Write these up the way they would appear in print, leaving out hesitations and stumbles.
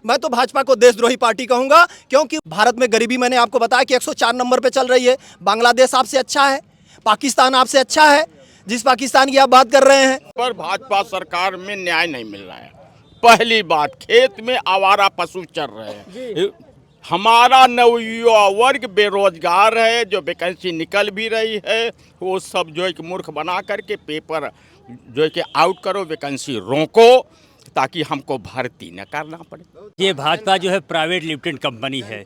मैं तो भाजपा को देशद्रोही पार्टी कहूंगा, क्योंकि भारत में गरीबी मैंने आपको बताया कि 104 नंबर पे चल रही है। बांग्लादेश आपसे अच्छा है, पाकिस्तान आपसे अच्छा है, जिस पाकिस्तान की आप बात कर रहे हैं। पर भाजपा सरकार में न्याय नहीं मिल रहा है। पहली बात, खेत में आवारा पशु चर रहे हैं। हमारा नवयुवा वर्ग बेरोजगार है, जो वैकेंसी निकल भी रही है वो सब जो है कि मूर्ख बना करके पेपर जो है कि आउट करो, वैकेंसी रोको, ताकि हमको भर्ती न करना पड़े। ये भाजपा जो है प्राइवेट लिमिटेड कंपनी है,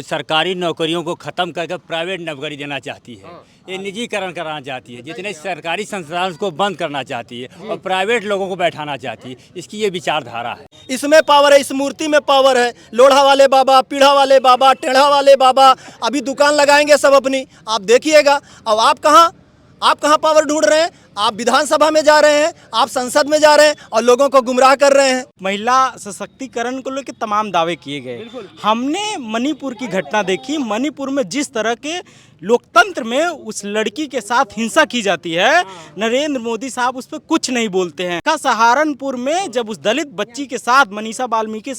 सरकारी नौकरियों को ख़त्म करके प्राइवेट नौकरी देना चाहती है। ये निजीकरण कराना चाहती है, जितने सरकारी संस्थान उसको बंद करना चाहती है और प्राइवेट लोगों को बैठाना चाहती है। इसकी ये विचारधारा है। इसमें पावर है, इस मूर्ति में पावर है। लोढ़ा वाले बाबा, पीढ़ा वाले बाबा, टेढ़ा वाले बाबा अभी दुकान लगाएंगे सब अपनी, आप देखिएगा। अब आप कहाँ पावर ढूंढ रहे हैं? आप विधानसभा में जा रहे हैं, आप संसद में जा रहे हैं और लोगों को गुमराह कर रहे हैं। महिला सशक्तिकरण को लेकर तमाम दावे किए गए। हमने मणिपुर की घटना देखी। मणिपुर में जिस तरह के लोकतंत्र में उस लड़की के साथ हिंसा की जाती है, नरेंद्र मोदी साहब उस पर कुछ नहीं बोलते हैं। सहारनपुर में जब उस दलित बच्ची के साथ, मनीषा वाल्मीकि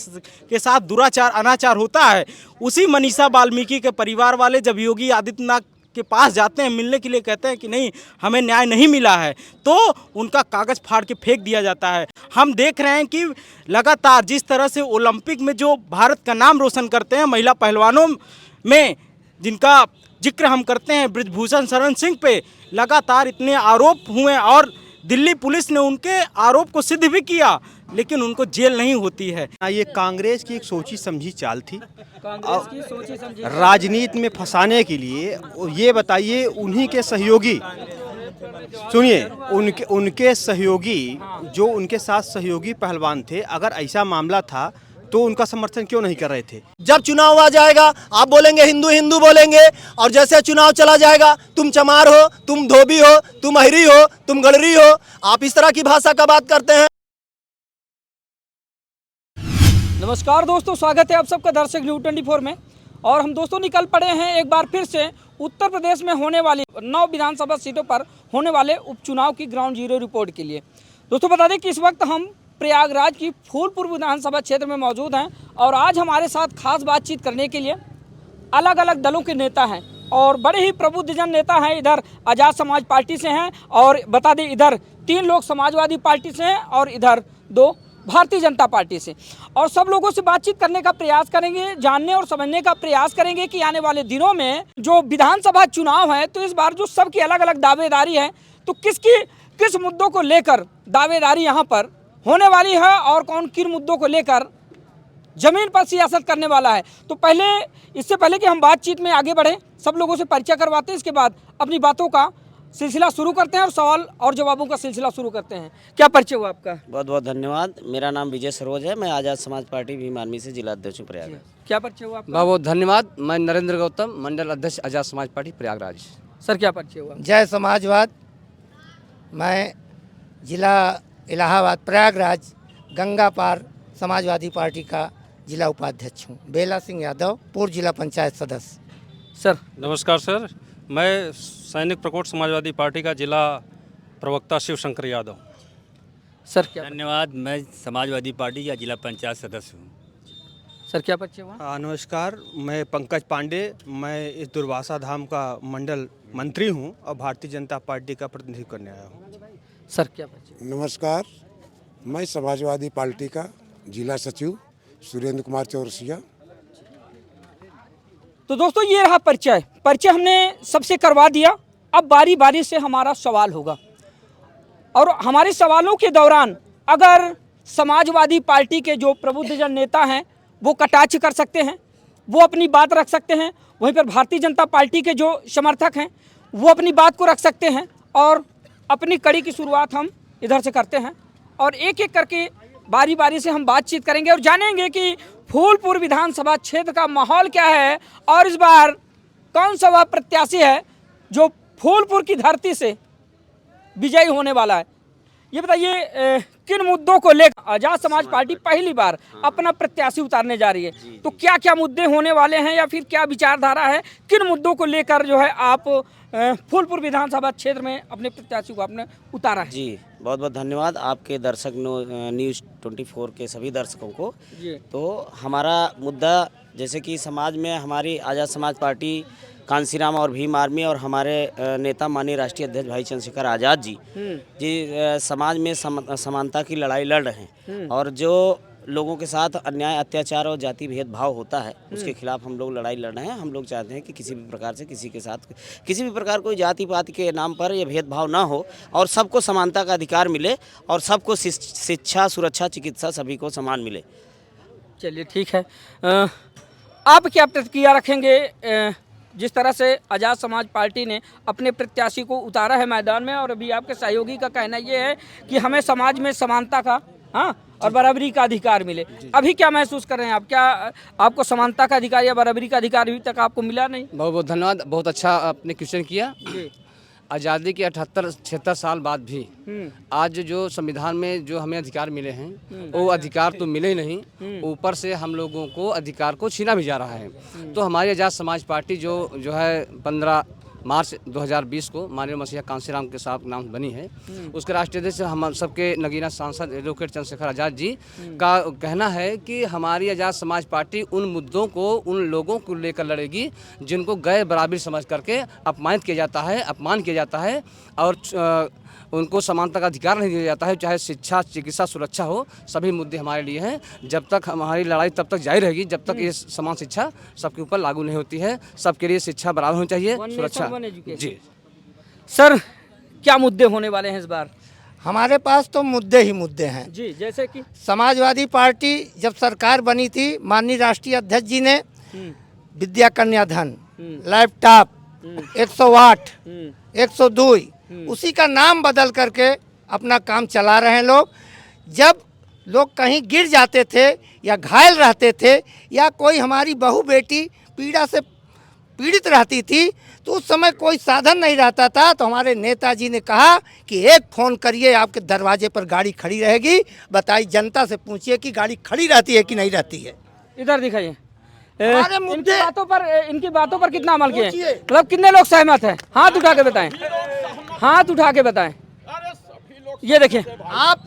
के साथ दुराचार अनाचार होता है, उसी मनीषा वाल्मीकि के परिवार वाले जब योगी आदित्यनाथ के पास जाते हैं मिलने के लिए, कहते हैं कि नहीं हमें न्याय नहीं मिला है, तो उनका कागज फाड़ के फेंक दिया जाता है। हम देख रहे हैं कि लगातार जिस तरह से ओलंपिक में जो भारत का नाम रोशन करते हैं महिला पहलवानों में, जिनका जिक्र हम करते हैं बृजभूषण शरण सिंह पे, लगातार इतने आरोप हुए और दिल्ली पुलिस ने उनके आरोप को सिद्ध भी किया, लेकिन उनको जेल नहीं होती है। ये कांग्रेस की एक सोची समझी चाल थी, कांग्रेस की सोची समझी राजनीति में फंसाने के लिए। ये बताइए, उन्हीं के सहयोगी, सुनिए, उनके सहयोगी, जो उनके साथ सहयोगी पहलवान थे, अगर ऐसा मामला था तो उनका समर्थन क्यों नहीं कर रहे थे? जब चुनाव आ जाएगा आप बोलेंगे हिंदू हिंदू बोलेंगे, और जैसे चुनाव चला जाएगा तुम चमार हो, तुम धोबी हो, तुम अहिरी हो, तुम गड़री हो। आप इस तरह की भाषा का बात करते हैं। नमस्कार दोस्तों, स्वागत है आप सबका दर्शक न्यूज़ 24 में। और हम दोस्तों निकल पड़े हैं एक बार फिर से उत्तर प्रदेश में होने वाली 9 विधानसभा सीटों पर होने वाले उपचुनाव की ग्राउंड जीरो रिपोर्ट के लिए। दोस्तों बता दें कि इस वक्त हम प्रयागराज की फूलपुर विधानसभा क्षेत्र में मौजूद हैं और आज हमारे साथ खास बातचीत करने के लिए अलग अलग दलों के नेता हैं और बड़े ही प्रबुद्धजन नेता हैं। इधर आज़ाद समाज पार्टी से हैं और बता दें इधर 3 लोग समाजवादी पार्टी से हैं और इधर 2 भारतीय जनता पार्टी से। और सब लोगों से बातचीत करने का प्रयास करेंगे, जानने और समझने का प्रयास करेंगे कि आने वाले दिनों में जो विधानसभा चुनाव है तो इस बार जो सबकी अलग अलग दावेदारी है, तो किस मुद्दों को लेकर दावेदारी यहाँ पर होने वाली है और कौन किन मुद्दों को लेकर जमीन पर सियासत करने वाला है। तो इससे पहले कि हम बातचीत में आगे बढ़ें, सब लोगों से परिचय करवाते हैं, इसके बाद अपनी बातों का सिलसिला शुरू करते हैं और सवाल और जवाबों का सिलसिला शुरू करते हैं। क्या परिचय हुआ आपका? बहुत बहुत धन्यवाद। मेरा नाम विजय सरोज है, मैं आज़ाद समाज पार्टी भीम आर्मी से जिला अध्यक्ष हूँ प्रयागराज। क्या परिचय हुआ आपका? बहुत बहुत धन्यवाद। मैं नरेंद्र गौतम, मंडल अध्यक्ष आज़ाद समाज पार्टी प्रयागराज। सर क्या परिचय हुआ? जय समाजवाद। मैं जिला इलाहाबाद प्रयागराज गंगा पार समाजवादी पार्टी का जिला उपाध्यक्ष हूँ। बेला सिंह यादव, पूर्व जिला पंचायत सदस्य। सर नमस्कार सर, मैं सैनिक प्रकोष्ठ समाजवादी पार्टी का जिला प्रवक्ता शिव शंकर यादव। सर क्या? धन्यवाद। मैं समाजवादी पार्टी का जिला पंचायत सदस्य हूँ। सर क्या परिचय हुआ? नमस्कार, मैं पंकज पांडे, मैं इस दुर्वासा धाम का मंडल मंत्री हूं और भारतीय जनता पार्टी का प्रतिनिधित्व करने आया हूं। सर क्या परिचय? नमस्कार, मैं समाजवादी पार्टी का जिला सचिव सुरेंद्र कुमार चौरसिया। तो दोस्तों ये रहा परिचय हमने सबसे करवा दिया। अब बारी बारी से हमारा सवाल होगा और हमारे सवालों के दौरान अगर समाजवादी पार्टी के जो प्रबुद्धजन नेता हैं वो कटाक्ष कर सकते हैं, वो अपनी बात रख सकते हैं, वहीं पर भारतीय जनता पार्टी के जो समर्थक हैं वो अपनी बात को रख सकते हैं। और अपनी कड़ी की शुरुआत हम इधर से करते हैं और एक एक करके बारी बारी से हम बातचीत करेंगे और जानेंगे कि फूलपुर विधानसभा क्षेत्र का माहौल क्या है और इस बार कौन सा वह प्रत्याशी है जो फूलपुर की धरती से विजयी होने वाला है। ये बताइए किन मुद्दों को लेकर आज़ाद समाज पार्टी पहली बार अपना प्रत्याशी उतारने जा रही है, तो क्या क्या मुद्दे होने वाले हैं या फिर क्या विचारधारा है, किन मुद्दों को लेकर जो है आप फूलपुर विधानसभा क्षेत्र में अपने प्रत्याशी को आपने उतारा है? जी, बहुत बहुत धन्यवाद आपके दर्शक न्यूज़ 24 के सभी दर्शकों को। तो हमारा मुद्दा जैसे कि समाज में हमारी आज़ाद समाज पार्टी कांसीराम और भीम आर्मी और हमारे नेता माननीय राष्ट्रीय अध्यक्ष भाई चंद्रशेखर आज़ाद जी समाज में समानता की लड़ाई लड़ रहे हैं और जो लोगों के साथ अन्याय अत्याचार और जाति भेदभाव होता है उसके खिलाफ हम लोग लड़ाई लड़ रहे हैं। हम लोग चाहते हैं कि किसी भी प्रकार से किसी के साथ किसी भी प्रकार कोई जाति पाति के नाम पर ये भेदभाव ना हो और सबको समानता का अधिकार मिले और सबको शिक्षा, सुरक्षा, चिकित्सा सभी को समान मिले। चलिए ठीक है। आप क्या प्रतिक्रिया रखेंगे जिस तरह से आज़ाद समाज पार्टी ने अपने प्रत्याशी को उतारा है मैदान में और अभी आपके सहयोगी का कहना ये है कि हमें समाज में समानता का और बराबरी का अधिकार मिले। अभी क्या महसूस कर रहे हैं आप? क्या आपको समानता का अधिकार या बराबरी का अधिकार अभी तक आपको मिला नहीं? बहुत बहुत धन्यवाद, बहुत अच्छा आपने क्वेश्चन किया। आज़ादी के 78-76 साल बाद भी आज जो संविधान में जो हमें अधिकार मिले हैं वो अधिकार तो मिले ही नहीं, ऊपर से हम लोगों को अधिकार को छीना भी जा रहा है। तो हमारी आज़ाद समाज पार्टी जो है 15 मार्च 2020 को माननीय मसीहा कांसीराम के साथ नाम बनी है, उसके राष्ट्रीय अध्यक्ष हम सबके नगीना सांसद एडवोकेट चंद्रशेखर आज़ाद जी का कहना है कि हमारी आज़ाद समाज पार्टी उन मुद्दों को, उन लोगों को लेकर लड़ेगी जिनको गैर बराबरी समझ करके अपमानित किया जाता है, अपमान किया जाता है और उनको समानता का अधिकार नहीं दिया जाता है। चाहे शिक्षा, चिकित्सा, सुरक्षा हो, सभी मुद्दे हमारे लिए हैं। जब तक हमारी लड़ाई तब तक जारी रहेगी जब तक ये समान शिक्षा सबके ऊपर लागू नहीं होती है। सबके लिए शिक्षा बराबर होनी चाहिए, सुरक्षा। जी सर, क्या मुद्दे होने वाले हैं इस बार? हमारे पास तो मुद्दे ही मुद्दे हैं जी। जैसे कि समाजवादी पार्टी जब सरकार बनी थी, माननीय राष्ट्रीय अध्यक्ष जी ने विद्या कन्या धन, लैपटॉप, 108, 102 उसी का नाम बदल करके अपना काम चला रहे हैं लोग। जब लोग कहीं गिर जाते थे या घायल रहते थे या कोई हमारी बहू बेटी पीड़ा से पीड़ित रहती थी तो उस समय कोई साधन नहीं रहता था, तो हमारे नेताजी ने कहा कि एक फ़ोन करिए, आपके दरवाजे पर गाड़ी खड़ी रहेगी। बताइए, जनता से पूछिए कि गाड़ी खड़ी रहती है कि नहीं रहती है। इधर दिखाइए। हमारे इनकी बातों पर कितना अमल किए, मतलब कितने लोग सहमत हैं? हाथ उठा के बताएं, हाथ उठा के बताएं। ये देखिए आप,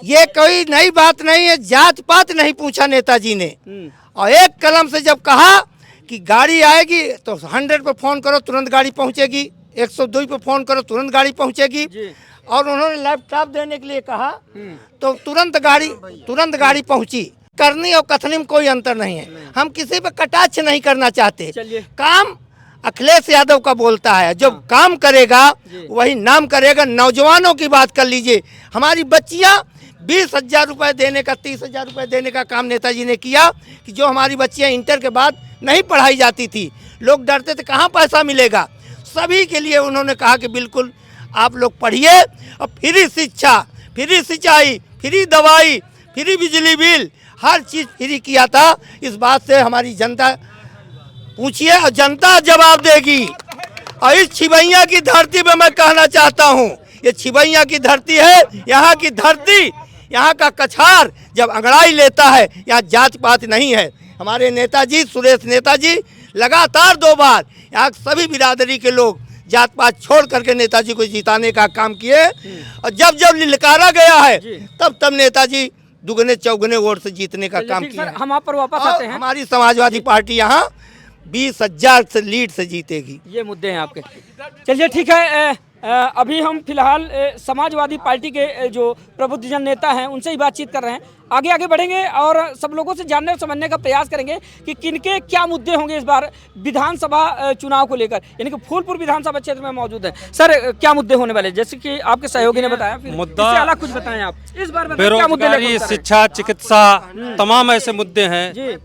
ये कोई नई बात नहीं है, जात पात नहीं पूछा नेताजी ने। और एक कलम से जब कहा कि गाड़ी आएगी तो 100 पे फ़ोन करो तुरंत गाड़ी पहुंचेगी, 102 पे फ़ोन करो तुरंत गाड़ी पहुंचेगी। और उन्होंने लैपटॉप देने के लिए कहा तो तुरंत गाड़ी पहुंची। करनी और कथनी में कोई अंतर नहीं है। हम किसी पे कटाक्ष नहीं करना चाहते। काम अखिलेश यादव का बोलता है, जो काम करेगा वही नाम करेगा। नौजवानों की बात कर लीजिए, हमारी बच्चियां 20,000 रुपये देने का, 30,000 रुपये देने का काम नेताजी ने किया कि जो हमारी बच्चियां इंटर के बाद नहीं पढ़ाई जाती थी, लोग डरते थे कहाँ पैसा मिलेगा, सभी के लिए उन्होंने कहा कि बिल्कुल आप लोग पढ़िए। और फ्री शिक्षा, फ्री सिंचाई, फ्री दवाई, फ्री बिजली बिल, हर चीज़ फ्री किया था। इस बात से हमारी जनता पूछिए और जनता जवाब देगी। और इस छिबैया की धरती पे मैं कहना चाहता हूँ, ये छिबैया की धरती है, यहाँ की धरती, यहाँ का कछार जब अंगड़ाई लेता है, यहाँ जात पात नहीं है। हमारे नेताजी सुरेश नेताजी लगातार 2 बार यहाँ सभी बिरादरी के लोग जात पात छोड़ करके नेताजी को जिताने का काम किए। और जब जब ललकारा गया है तब तब नेताजी दुगने चौगने वोट से जीतने का काम किया। हम आप पर वापस आते हैं। हमारी समाजवादी पार्टी यहाँ 20,000 से लीड से जीतेगी। ये मुद्दे हैं आपके। चलिए ठीक है, अभी हम फिलहाल समाजवादी पार्टी के जो प्रबुद्धजन नेता हैं उनसे ही बातचीत कर रहे हैं। आगे आगे बढ़ेंगे और सब लोगों से जानने और समझने का प्रयास करेंगे कि किनके क्या मुद्दे होंगे इस बार विधानसभा चुनाव को लेकर, यानी कि फूलपुर विधानसभा क्षेत्र में मौजूद है। सर, क्या मुद्दे होने वाले, जैसे कि आपके सहयोगी ने बताया, मुद्दा अलग कुछ बताएं आप इस बार। बेरोजगारी, शिक्षा, चिकित्सा, तमाम ऐसे मुद्दे हैं।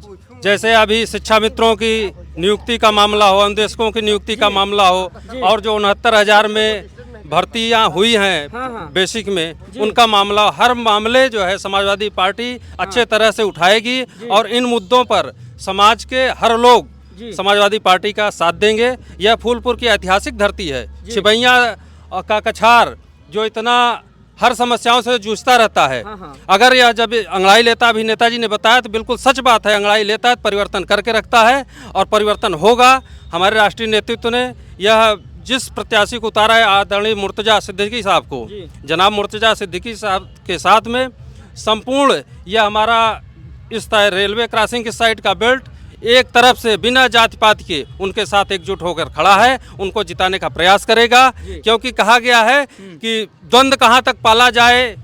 जैसे अभी शिक्षा मित्रों की नियुक्ति का मामला हो, अनुदेशकों की नियुक्ति का मामला हो, और जो 69,000 में भर्तियां हुई हैं बेसिक में, उनका मामला, हर मामले जो है समाजवादी पार्टी अच्छे तरह से उठाएगी। और इन मुद्दों पर समाज के हर लोग समाजवादी पार्टी का साथ देंगे। यह फूलपुर की ऐतिहासिक धरती है, छिबैया का कछार जो इतना हर समस्याओं से जूझता रहता है। अगर यह जब अंगड़ाई लेता, अभी नेताजी ने बताया, तो बिल्कुल सच बात है। अंगड़ाई लेता है, परिवर्तन करके रखता है और परिवर्तन होगा। हमारे राष्ट्रीय नेतृत्व ने यह जिस प्रत्याशी को उतारा है आदरणीय मुर्तजा सिद्दीकी साहब को, जनाब मुर्तजा सिद्दीकी साहब के साथ में संपूर्ण यह हमारा इस रेलवे क्रॉसिंग की साइड का बेल्ट एक तरफ से बिना जाति पात के उनके साथ एकजुट होकर खड़ा है, उनको जिताने का प्रयास करेगा। क्योंकि कहा गया है कि द्वंद्व कहाँ तक पाला जाए,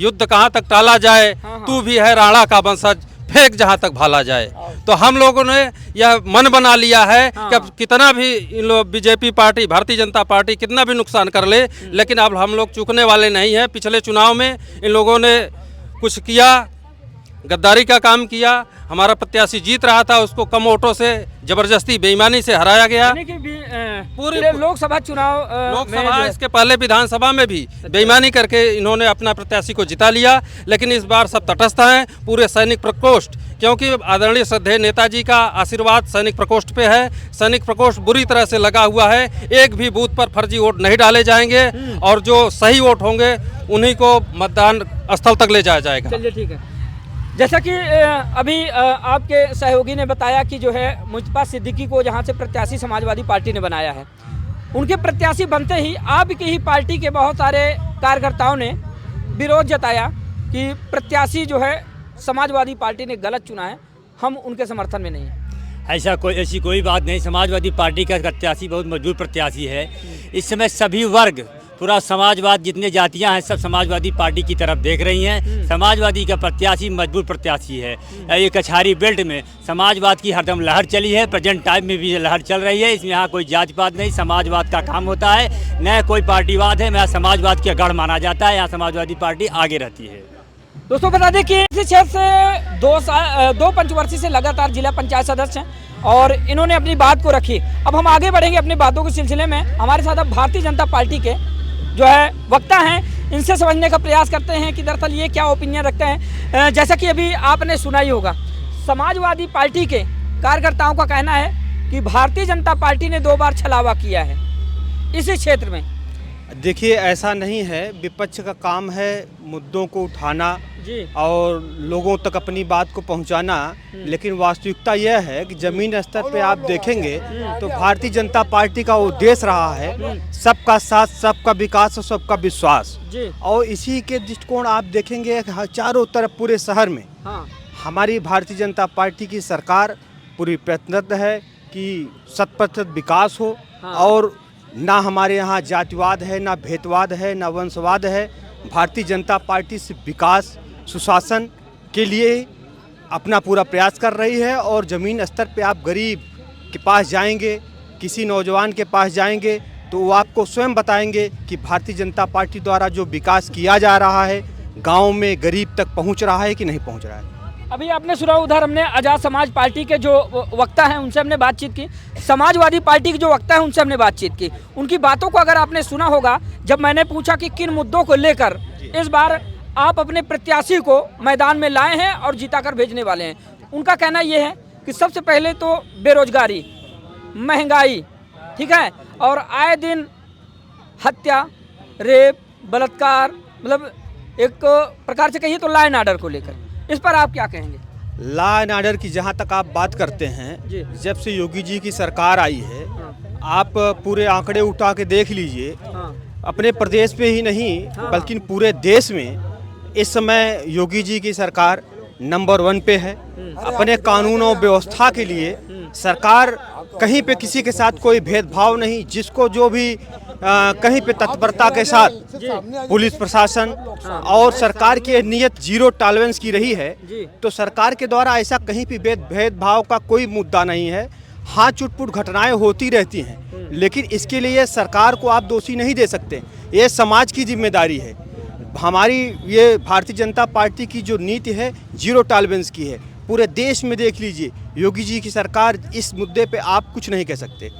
युद्ध कहाँ तक टाला जाए, तू भी है राणा का वंशज, फेंक जहाँ तक भाला जाए। तो हम लोगों ने यह मन बना लिया है कि अब कितना भी इन लोग BJP party, Bharatiya Janata party कितना भी नुकसान कर ले, लेकिन अब हम लोग चूकने वाले नहीं हैं। पिछले चुनाव में इन लोगों ने कुछ किया, गद्दारी का काम किया, हमारा प्रत्याशी जीत रहा था, उसको कम वोटों से जबरदस्ती बेईमानी से हराया गया। पूरे लोकसभा चुनाव लोकसभा, इसके पहले विधानसभा में भी बेईमानी करके इन्होंने अपना प्रत्याशी को जिता लिया। लेकिन इस बार सब तटस्थ हैं, पूरे सैनिक प्रकोष्ठ, क्योंकि आदरणीय श्रद्धेय नेताजी का आशीर्वाद सैनिक प्रकोष्ठ पे है। सैनिक प्रकोष्ठ बुरी तरह से लगा हुआ है, एक भी बूथ पर फर्जी वोट नहीं डाले जाएंगे और जो सही वोट होंगे उन्हीं को मतदान स्थल तक ले जाया जाएगा। चलिए ठीक है। जैसा कि अभी आपके सहयोगी ने बताया कि जो है मुस्तफा सिद्दीकी को जहां से प्रत्याशी समाजवादी पार्टी ने बनाया है, उनके प्रत्याशी बनते ही आपकी ही पार्टी के बहुत सारे कार्यकर्ताओं ने विरोध जताया कि प्रत्याशी जो है समाजवादी पार्टी ने गलत चुना है, हम उनके समर्थन में नहीं हैं। ऐसी कोई बात नहीं। समाजवादी पार्टी का प्रत्याशी बहुत मजबूत प्रत्याशी है। इस समय सभी वर्ग, पूरा समाजवाद, जितने जातियां हैं, सब समाजवादी पार्टी की तरफ देख रही हैं। समाजवादी का प्रत्याशी मजबूत प्रत्याशी है। ये कछारी बेल्ट में समाजवाद की हरदम लहर चली है, प्रेजेंट टाइम में भी लहर चल रही है। इसमें यहाँ कोई जातिवाद नहीं, समाजवाद का काम होता है, न कोई पार्टीवाद है। यहाँ समाजवाद का गढ़ माना जाता है, यहाँ समाजवादी पार्टी आगे रहती है। दोस्तों बता दें कि इस क्षेत्र से दो पंचवर्षीय से लगातार जिला पंचायत सदस्य हैं और इन्होंने अपनी बात को रखी। अब हम आगे बढ़ेंगे अपनी बातों के सिलसिले में। हमारे साथ अब भारतीय जनता पार्टी के जो है वक्ता हैं, इनसे समझने का प्रयास करते हैं कि दरअसल ये क्या ओपिनियन रखते हैं। जैसा कि अभी आपने सुना ही होगा, समाजवादी पार्टी के कार्यकर्ताओं का कहना है कि भारतीय जनता पार्टी ने 2 बार छलावा किया है इसी क्षेत्र में। देखिए, ऐसा नहीं है, विपक्ष का काम है मुद्दों को उठाना और लोगों तक अपनी बात को पहुंचाना, लेकिन वास्तविकता यह है कि जमीन स्तर पे आप देखेंगे तो भारतीय जनता पार्टी का उद्देश्य रहा है सबका साथ, सबका विकास और सबका विश्वास। और इसी के दृष्टिकोण आप देखेंगे चारों तरफ पूरे शहर में हमारी भारतीय जनता पार्टी की सरकार पूरी प्रयत्नरत है कि 100% विकास हो। और ना हमारे यहाँ जातिवाद है, ना भेदवाद है, ना वंशवाद है। भारतीय जनता पार्टी से विकास, सुशासन के लिए अपना पूरा प्रयास कर रही है। और ज़मीन स्तर पे आप गरीब के पास जाएंगे, किसी नौजवान के पास जाएंगे तो वो आपको स्वयं बताएंगे कि भारतीय जनता पार्टी द्वारा जो विकास किया जा रहा है गांव में गरीब तक पहुंच रहा है कि नहीं पहुंच रहा है। अभी आपने सुना, उधर हमने आज़ाद समाज पार्टी के जो वक्ता हैं उनसे हमने बातचीत की, समाजवादी पार्टी के जो वक्ता हैं उनसे हमने बातचीत की। उनकी बातों को अगर आपने सुना होगा, जब मैंने पूछा कि किन मुद्दों को लेकर इस बार आप अपने प्रत्याशी को मैदान में लाए हैं और जिताकर भेजने वाले हैं, उनका कहना यह है कि सबसे पहले तो बेरोजगारी, महंगाई, ठीक है, और आए दिन हत्या, रेप, बलात्कार, मतलब एक प्रकार से कहिए तो लॉ एंड ऑर्डर को लेकर, इस पर आप क्या कहेंगे? लॉ एंड ऑर्डर की जहाँ तक आप बात करते हैं, जब से योगी जी की सरकार आई है, आप पूरे आंकड़े उठा के देख लीजिए, अपने प्रदेश में ही नहीं बल्कि पूरे देश में इस समय योगी जी की सरकार नंबर 1 पे है। अपने कानून और व्यवस्था के लिए सरकार कहीं पे किसी के साथ कोई भेदभाव नहीं, जिसको जो भी कहीं पे तत्परता के साथ पुलिस प्रशासन और सरकार की नीयत 0 टॉलरेंस की रही है। तो सरकार के द्वारा ऐसा कहीं भी भेदभाव का कोई मुद्दा नहीं है। हाँ, चुटपुट घटनाएं होती रहती हैं, लेकिन इसके लिए सरकार को आप दोषी नहीं दे सकते, ये समाज की जिम्मेदारी है। हमारी ये भारतीय जनता पार्टी की जो नीति है 0 टॉलरेंस की है। पूरे देश में देख लीजिए, योगी जी की सरकार, इस मुद्दे पे आप कुछ नहीं कह सकते।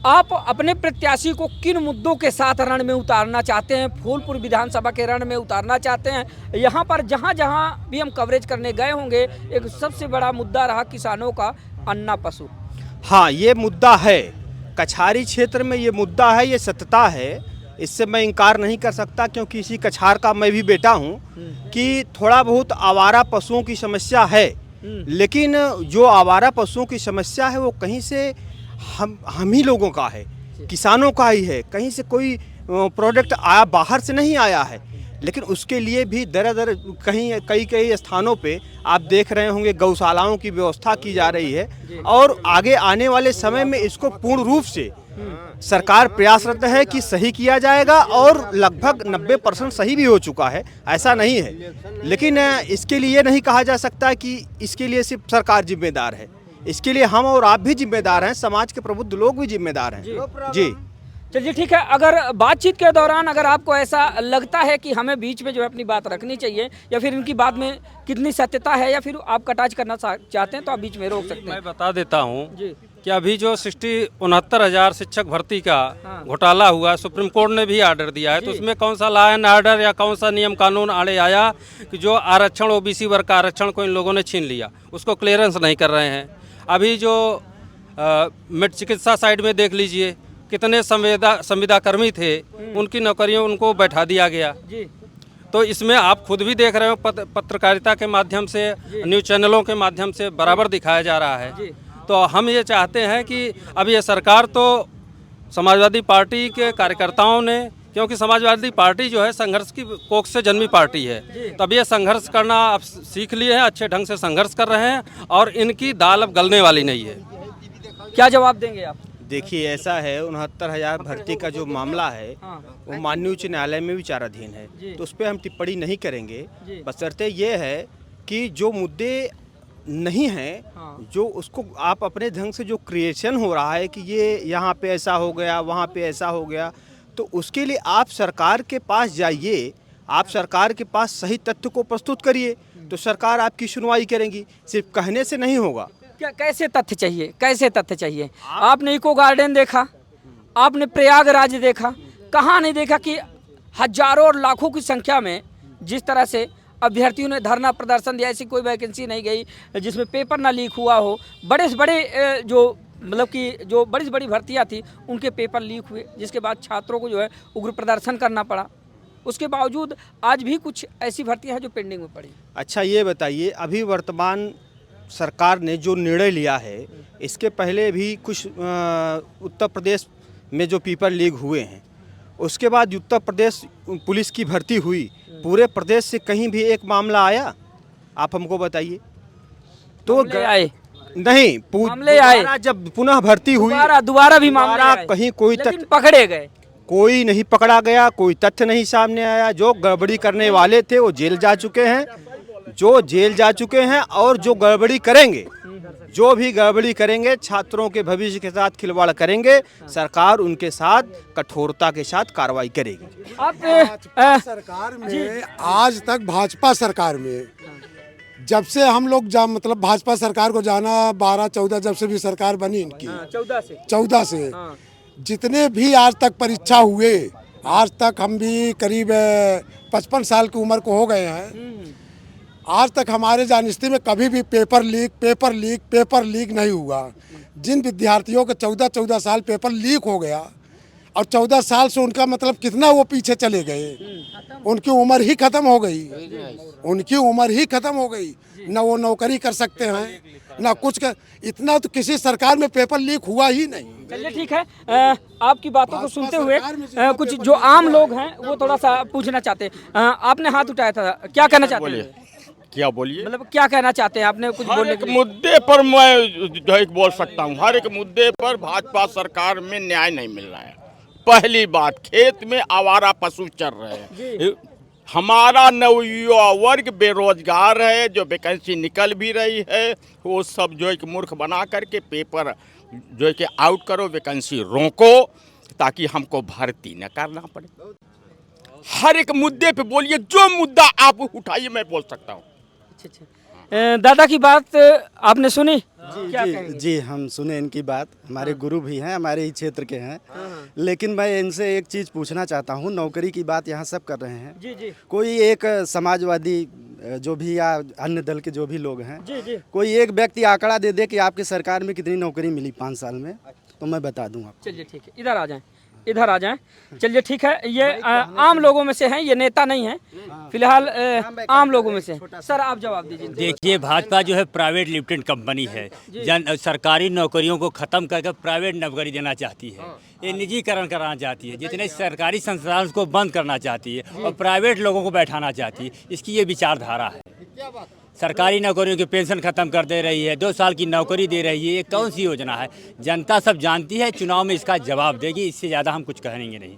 आप अपने प्रत्याशी को किन मुद्दों के साथ रण में उतारना चाहते हैं? फूलपुर विधानसभा के रण में उतारना चाहते हैं? यहाँ पर जहाँ जहाँ भी हम कवरेज करने गए होंगे, एक सबसे बड़ा मुद्दा रहा किसानों का अन्ना पशु। हाँ, ये मुद्दा है, कछारी क्षेत्र में ये मुद्दा है, ये सत्यता है, इससे मैं इनकार नहीं कर सकता, क्योंकि इसी कछार का मैं भी बेटा हूँ कि थोड़ा बहुत आवारा पशुओं की समस्या है। लेकिन जो आवारा पशुओं की समस्या है वो कहीं से हम ही लोगों का है, किसानों का ही है, कहीं से कोई प्रोडक्ट आया बाहर से नहीं आया है। लेकिन उसके लिए भी दर दर कई स्थानों पे आप देख रहे होंगे गौशालाओं की व्यवस्था की जा रही है और आगे आने वाले समय में इसको पूर्ण रूप से सरकार प्रयासरत है कि सही किया जाएगा और लगभग 90% सही भी हो चुका है, ऐसा नहीं है। लेकिन इसके लिए नहीं कहा जा सकता कि इसके लिए सिर्फ सरकार जिम्मेदार है, इसके लिए हम और आप भी जिम्मेदार हैं, समाज के प्रबुद्ध लोग भी जिम्मेदार हैं जी। चलिए ठीक है, अगर बातचीत के दौरान अगर आपको ऐसा लगता है कि हमें बीच में जो है अपनी बात रखनी चाहिए या फिर इनकी बात में कितनी सत्यता है या फिर आप कटाच करना चाहते हैं तो आप बीच में रोक सकते हैं। मैं बता देता हूँ कि अभी जो 69,000 शिक्षक भर्ती का घोटाला हुआ, सुप्रीम कोर्ट ने भी आर्डर दिया है, तो उसमें कौन सा लॉ एंड ऑर्डर या कौन सा नियम कानून आड़े आया कि जो आरक्षण ओबीसी वर्ग का आरक्षण को इन लोगों ने छीन लिया, उसको क्लियरेंस नहीं कर रहे हैं। अभी जो मेड चिकित्सा साइड में देख लीजिए कितने संविदाकर्मी थे, उनकी नौकरियों उनको बैठा दिया गया। तो इसमें आप खुद भी देख रहे हो, पत्रकारिता के माध्यम से, न्यूज़ चैनलों के माध्यम से बराबर दिखाया जा रहा है। तो हम ये चाहते हैं कि अब ये सरकार तो समाजवादी पार्टी के कार्यकर्ताओं ने, क्योंकि समाजवादी पार्टी जो है संघर्ष की कोख से जन्मी पार्टी है, तो अब ये संघर्ष करना अब सीख लिए हैं, अच्छे ढंग से संघर्ष कर रहे हैं और इनकी दाल अब गलने वाली नहीं है। क्या जवाब देंगे आप? देखिए ऐसा है, 69,000 भर्ती का जो मामला है वो माननीय उच्च न्यायालय में विचाराधीन है, तो उस पर हम टिप्पणी नहीं करेंगे। बशर्ते ये है कि जो मुद्दे नहीं हैं, जो उसको आप अपने ढंग से जो क्रिएशन हो रहा है कि ये यहाँ पे ऐसा हो गया, वहाँ पे ऐसा हो गया, तो उसके लिए आप सरकार के पास जाइए, आप सरकार के पास सही तथ्य को प्रस्तुत करिए, तो सरकार आपकी सुनवाई करेंगी। सिर्फ कहने से नहीं होगा। क्या कैसे तथ्य चाहिए, कैसे तथ्य चाहिए? आपने इको गार्डन देखा, आपने प्रयागराज देखा, कहाँ नहीं देखा कि हजारों और लाखों की संख्या में जिस तरह से अभ्यर्थियों ने धरना प्रदर्शन दिया, ऐसी कोई वैकेंसी नहीं गई जिसमें पेपर ना लीक हुआ हो। बड़े से बड़े जो मतलब कि जो बड़ी से बड़ी भर्तियाँ थी उनके पेपर लीक हुए, जिसके बाद छात्रों को जो है उग्र प्रदर्शन करना पड़ा। उसके बावजूद आज भी कुछ ऐसी भर्तियाँ हैं जो पेंडिंग में पड़ी। अच्छा ये बताइए, अभी वर्तमान सरकार ने जो निर्णय लिया है, इसके पहले भी कुछ उत्तर प्रदेश में जो पेपर लीक हुए हैं, उसके बाद उत्तर प्रदेश पुलिस की भर्ती हुई, पूरे प्रदेश से कहीं भी एक मामला आया? आप हमको बताइए। तो आए नहीं, मामले आए, जब पुनः भर्ती हुई दोबारा भी मामला कहीं कोई तथ्य पकड़े गए, कोई नहीं पकड़ा गया, कोई तथ्य नहीं सामने आया। जो गड़बड़ी करने वाले थे वो जेल जा चुके हैं, और जो गड़बड़ी करेंगे, जो भी गड़बड़ी करेंगे, छात्रों के भविष्य के साथ खिलवाड़ करेंगे, सरकार उनके साथ कठोरता के साथ कार्रवाई करेगी। भाजपा सरकार में आज तक, भाजपा सरकार में जब से हम लोग मतलब भाजपा सरकार को जाना 12-14 जब से भी सरकार बनी इनकी 14 से जितने भी आज तक परीक्षा हुए, आज तक हम भी करीब 55 साल की उम्र को हो गए हैं, आज तक हमारे जानस्ती में कभी भी पेपर लीक नहीं हुआ। जिन विद्यार्थियों के 14 साल पेपर लीक हो गया और 14 साल से उनका मतलब कितना वो पीछे चले गए, उनकी उम्र ही खत्म हो गई, ना वो नौकरी कर सकते हैं ना कुछ कर, इतना तो किसी सरकार में पेपर लीक हुआ ही नहीं। चलिए ठीक है, आपकी बातों को सुनते हुए कुछ जो आम लोग हैं वो थोड़ा सा पूछना चाहते हैं। आपने हाथ उठाया था, क्या कहना चाहते हैं? क्या बोलिए? मतलब क्या कहना चाहते हैं? आपने कुछ बोलने के लिए? मुद्दे पर मैं जो एक बोल सकता हूँ, हर एक मुद्दे पर भाजपा सरकार में न्याय नहीं मिल रहा है। पहली बात, खेत में आवारा पशु चर रहे हैं, हमारा नवयुवा वर्ग बेरोजगार है, जो वैकेंसी निकल भी रही है वो सब जो एक मूर्ख बना करके पेपर जो है कि आउट करो, वैकेंसी रोको ताकि हमको भर्ती न करना पड़े। हर एक मुद्दे पे बोलिए, जो मुद्दा आप उठाइए मैं बोल सकता हूँ। दादा की बात आपने सुनी? जी हम सुने इनकी बात, हमारे गुरु भी हैं, हमारे ही क्षेत्र के हैं। लेकिन मैं इनसे एक चीज़ पूछना चाहता हूँ, नौकरी की बात यहाँ सब कर रहे हैं, कोई एक समाजवादी जो भी या अन्य दल के जो भी लोग हैं, कोई एक व्यक्ति आंकड़ा दे दे कि आपकी सरकार में कितनी नौकरी मिली 5 साल में, तो मैं बता दूँ आपको। चलिए ठीक है, इधर आ जाएं। इधर आ जाएं। चलिए ठीक है, ये आम लोगों में से हैं, ये नेता नहीं है, फिलहाल आम लोगों में से। सर आप जवाब दीजिए। देखिए, भाजपा जो है प्राइवेट लिमिटेड कंपनी है, सरकारी नौकरियों को ख़त्म करके प्राइवेट नौकरी देना चाहती है। ये निजीकरण कराना चाहती है, जितने सरकारी संस्थान को बंद करना चाहती है और प्राइवेट लोगों को बैठाना चाहती है। इसकी ये विचारधारा है। सरकारी नौकरियों की पेंशन खत्म कर दे रही है, 2 साल की नौकरी दे रही है। ये कौन सी योजना है? जनता सब जानती है, चुनाव में इसका जवाब देगी। इससे ज़्यादा हम कुछ कहेंगे नहीं।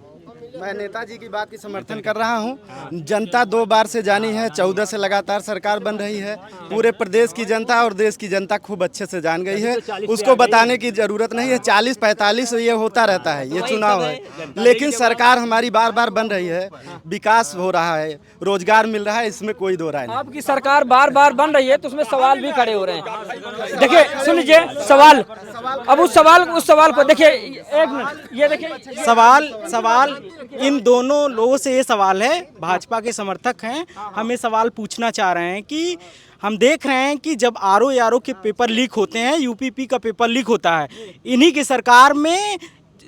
मैं नेताजी की बात की समर्थन कर रहा हूं। जनता 2 बार से जानी है, 14 से लगातार सरकार बन रही है। पूरे प्रदेश की जनता और देश की जनता खूब अच्छे से जान गई है, उसको बताने की जरूरत नहीं है। 40-45 ये होता रहता है, ये चुनाव है। लेकिन सरकार हमारी बार बार बन रही है, विकास हो रहा है, रोजगार मिल रहा है, इसमें कोई दो राय नहीं। आपकी सरकार बार बार बन रही है तो उसमें सवाल भी खड़े हो रहे हैं। देखिए सुन लीजिए सवाल, अब उस सवाल को देखिए, 1 मिनट, ये देखिए सवाल इन दोनों लोगों से ये सवाल है, भाजपा के समर्थक हैं, हम ये सवाल पूछना चाह रहे हैं कि हम देख रहे हैं कि जब आरओ के पेपर लीक होते हैं, यूपीपी का पेपर लीक होता है, इन्हीं की सरकार में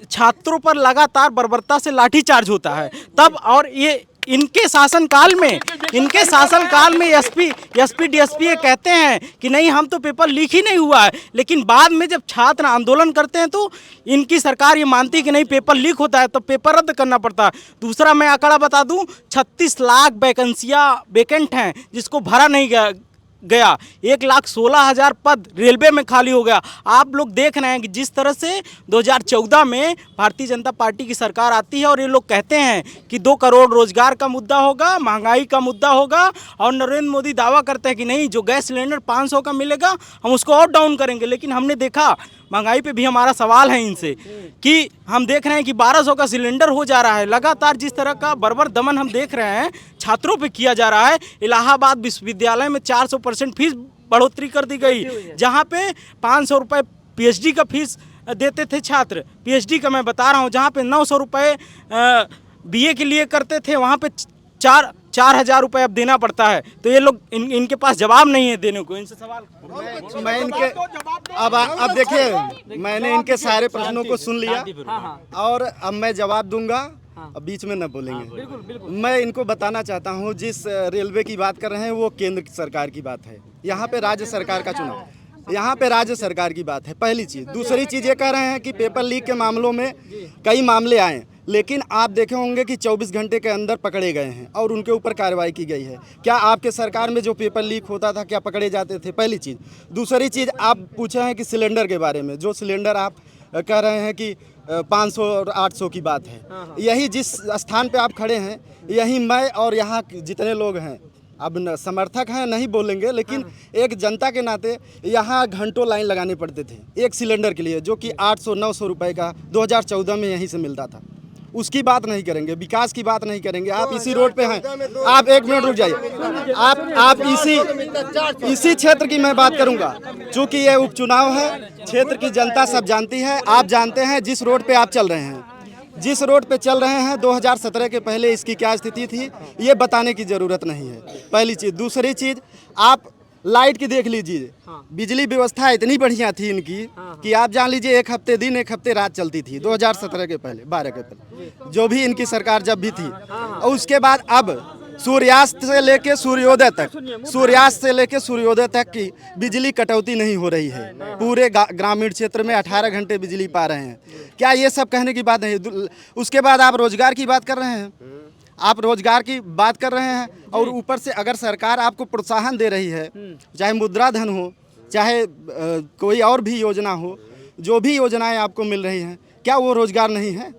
छात्रों पर लगातार बर्बरता से लाठीचार्ज होता है। तब और ये इनके शासनकाल में एसपी डीएसपी ये कहते हैं कि नहीं हम तो पेपर लीक ही नहीं हुआ है, लेकिन बाद में जब छात्र आंदोलन करते हैं तो इनकी सरकार ये मानती है कि नहीं पेपर लीक होता है तो पेपर रद्द करना पड़ता है। दूसरा मैं आंकड़ा बता दूं, 36 लाख वैकेंसियाँ वेकेंट हैं जिसको भरा नहीं गया। 1,16,000 पद रेलवे में खाली हो गया। आप लोग देख रहे हैं कि जिस तरह से 2014 में भारतीय जनता पार्टी की सरकार आती है और ये लोग कहते हैं कि 2 करोड़ रोजगार का मुद्दा होगा, महंगाई का मुद्दा होगा, और नरेंद्र मोदी दावा करते हैं कि नहीं जो गैस सिलेंडर 500 का मिलेगा हम उसको और डाउन करेंगे। लेकिन हमने देखा महंगाई पे भी हमारा सवाल है इनसे कि हम देख रहे हैं कि 1200 का सिलेंडर हो जा रहा है। लगातार जिस तरह का बर्बर दमन हम देख रहे हैं छात्रों पे किया जा रहा है। इलाहाबाद विश्वविद्यालय में 400% फीस बढ़ोतरी कर दी गई, जहाँ पे 500 रुपये पीएचडी का फीस देते थे छात्र। पीएचडी का मैं बता रहा हूँ, जहाँ पे 900 रुपये बीए के लिए करते थे, वहाँ पे 4,000 रुपये अब देना पड़ता है। तो ये लोग इनके पास जवाब नहीं है देने को। इनसे सवाल मैं इनके अब देखिए, मैंने इनके सारे प्रश्नों को सुन लिया और अब मैं जवाब दूंगा, अब बीच में न बोलेंगे। मैं इनको बताना चाहता हूं, जिस रेलवे की बात कर रहे हैं वो केंद्र सरकार की बात है, यहाँ पे राज्य सरकार का चुनाव, यहाँ पे राज्य सरकार की बात है, पहली चीज़। दूसरी चीज़ ये कह रहे हैं कि पेपर लीक के मामलों में कई मामले आए, लेकिन आप देखे होंगे कि 24 घंटे के अंदर पकड़े गए हैं और उनके ऊपर कार्रवाई की गई है। क्या आपके सरकार में जो पेपर लीक होता था क्या पकड़े जाते थे? पहली चीज़। दूसरी चीज़, आप पूछे हैं कि सिलेंडर के बारे में, जो सिलेंडर आप कह रहे हैं कि 500 और 800 की बात है, यही जिस स्थान पे आप खड़े हैं, यही मैं और यहाँ जितने लोग हैं, अब समर्थक हैं नहीं बोलेंगे, लेकिन एक जनता के नाते यहाँ घंटों लाइन लगाने पड़ते थे एक सिलेंडर के लिए, जो कि 800-900 रुपये का 2014 में यहीं से मिलता था। उसकी बात नहीं करेंगे, विकास की बात नहीं करेंगे। आप इसी रोड पे हैं, आप 1 मिनट रुक जाइए। आप इसी क्षेत्र की मैं बात करूंगा, चूँकि ये उपचुनाव है, क्षेत्र की जनता सब जानती है। आप जानते हैं जिस रोड पे आप चल रहे हैं, जिस रोड पे चल रहे हैं, 2017 के पहले इसकी क्या स्थिति थी ये बताने की ज़रूरत नहीं है, पहली चीज़। दूसरी चीज़, आप लाइट की देख लीजिए, बिजली व्यवस्था इतनी बढ़िया थी इनकी कि आप जान लीजिए 1 हफ्ते दिन 1 हफ्ते रात चलती थी 2017 के पहले, 12 के पहले, जो भी इनकी सरकार जब भी थी। और उसके बाद अब सूर्यास्त से लेके सूर्योदय तक की बिजली कटौती नहीं हो रही है। पूरे ग्रामीण क्षेत्र में 18 घंटे बिजली पा रहे हैं। क्या ये सब कहने की बात नहीं? उसके बाद आप रोजगार की बात कर रहे हैं, और ऊपर से अगर सरकार आपको प्रोत्साहन दे रही है, चाहे मुद्रा धन हो, चाहे कोई और भी योजना हो, जो भी योजनाएं आपको मिल रही हैं, क्या वो रोजगार नहीं है?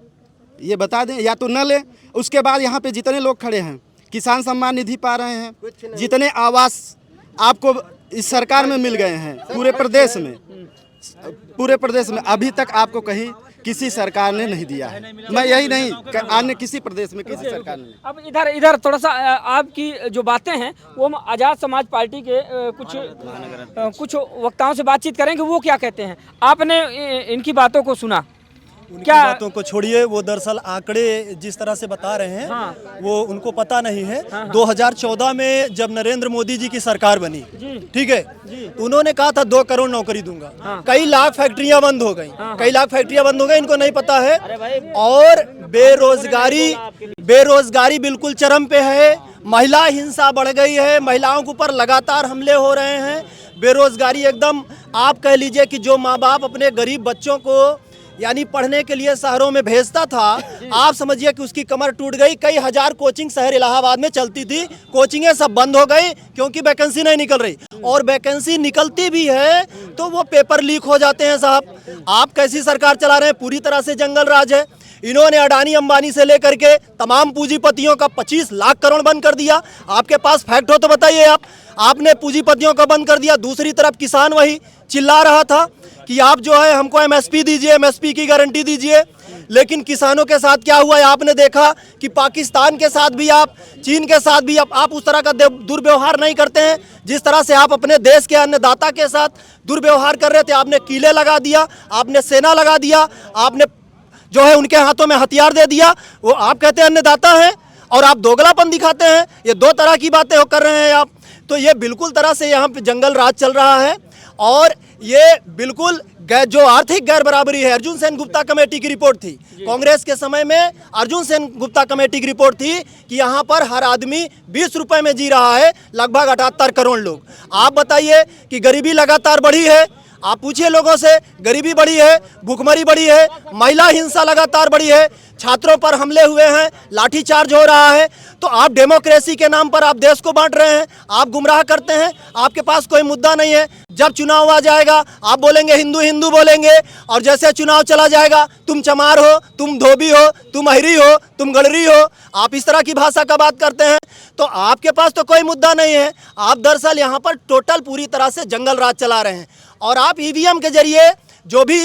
ये बता दें, या तो न ले। उसके बाद यहाँ पे जितने लोग खड़े हैं, किसान सम्मान निधि पा रहे हैं, जितने आवास आपको इस सरकार में मिल गए हैं पूरे प्रदेश में अभी तक आपको कहीं किसी सरकार ने नहीं दिया है। मैं यही नहीं, अन्य किसी प्रदेश में किसी सरकार ने। अब इधर थोड़ा सा आपकी जो बातें हैं वो हम आज़ाद समाज पार्टी के कुछ वक्ताओं से बातचीत करेंगे, वो क्या कहते हैं। आपने इनकी बातों को सुना, उनकी क्या बातों को छोड़िए, वो दरअसल आंकड़े जिस तरह से बता रहे हैं वो उनको पता नहीं है। 2014 में जब नरेंद्र मोदी जी की सरकार बनी, ठीक है, तो उन्होंने कहा था 2 करोड़ नौकरी दूंगा। कई लाख फैक्ट्रियां बंद हो गई, कई लाख फैक्ट्रियां बंद हो गई, इनको नहीं पता है। और बेरोजगारी बिल्कुल चरम पे है, महिला हिंसा बढ़ गई है, महिलाओं के ऊपर लगातार हमले हो रहे हैं, बेरोजगारी एकदम, आप कह लीजिए कि जो माँ बाप अपने गरीब बच्चों को यानी पढ़ने के लिए शहरों में भेजता था, आप समझिए कि उसकी कमर टूट गई। कई हजार कोचिंग शहर इलाहाबाद में चलती थी, कोचिंगें सब बंद हो गई क्योंकि वैकेंसी नहीं निकल रही, और वैकेंसी निकलती भी है तो वो पेपर लीक हो जाते हैं। साहब आप कैसी सरकार चला रहे हैं, पूरी तरह से जंगल राज है। इन्होंने अडानी अंबानी से लेकर के तमाम पूंजीपतियों का 25 लाख करोड़ बंद कर दिया। आपके पास फैक्ट हो तो बताइए, आपने पूंजीपतियों का बंद कर दिया। दूसरी तरफ किसान वही चिल्ला रहा था कि आप जो है हमको एमएसपी दीजिए, एमएसपी की गारंटी दीजिए, लेकिन किसानों के साथ क्या हुआ है आपने देखा कि पाकिस्तान के साथ भी आप, चीन के साथ भी आप उस तरह का दुर्व्यवहार नहीं करते हैं जिस तरह से आप अपने देश के अन्नदाता के साथ दुर्व्यवहार कर रहे थे। आपने किले लगा दिया, आपने सेना लगा दिया, आपने जो है उनके हाथों में हथियार दे दिया। वो आप कहते हैं अन्नदाता हैं और आप दोगलापन दिखाते हैं। ये 2 तरह की बातें कर रहे हैं आप। तो ये बिल्कुल तरह से यहाँ पे जंगल राज चल रहा है, और ये बिल्कुल जो आर्थिक गैर बराबरी है। अर्जुन सेन गुप्ता कमेटी की रिपोर्ट थी कांग्रेस के समय में, अर्जुन सेन गुप्ता कमेटी की रिपोर्ट थी कि यहाँ पर हर आदमी 20 रुपए में जी रहा है, लगभग 78 करोड़ लोग। आप बताइए कि गरीबी लगातार बढ़ी है, आप पूछिए लोगों से, गरीबी बढ़ी है, भूखमरी बढ़ी है, महिला हिंसा लगातार बढ़ी है, छात्रों पर हमले हुए हैं, लाठीचार्ज हो रहा है। तो आप डेमोक्रेसी के नाम पर आप देश को बांट रहे हैं, आप गुमराह करते हैं, आपके पास कोई मुद्दा नहीं है। जब चुनाव आ जाएगा आप बोलेंगे हिंदू हिंदू बोलेंगे, और जैसे चुनाव चला जाएगा तुम चमार हो, तुम धोबी हो, तुम अहिरी हो, तुम गड़री हो, आप इस तरह की भाषा का बात करते हैं। तो आपके पास तो कोई मुद्दा नहीं है। आप दरअसल यहाँ पर टोटल पूरी तरह से जंगल राज चला रहे हैं, और आप ईवीएम के जरिए जो भी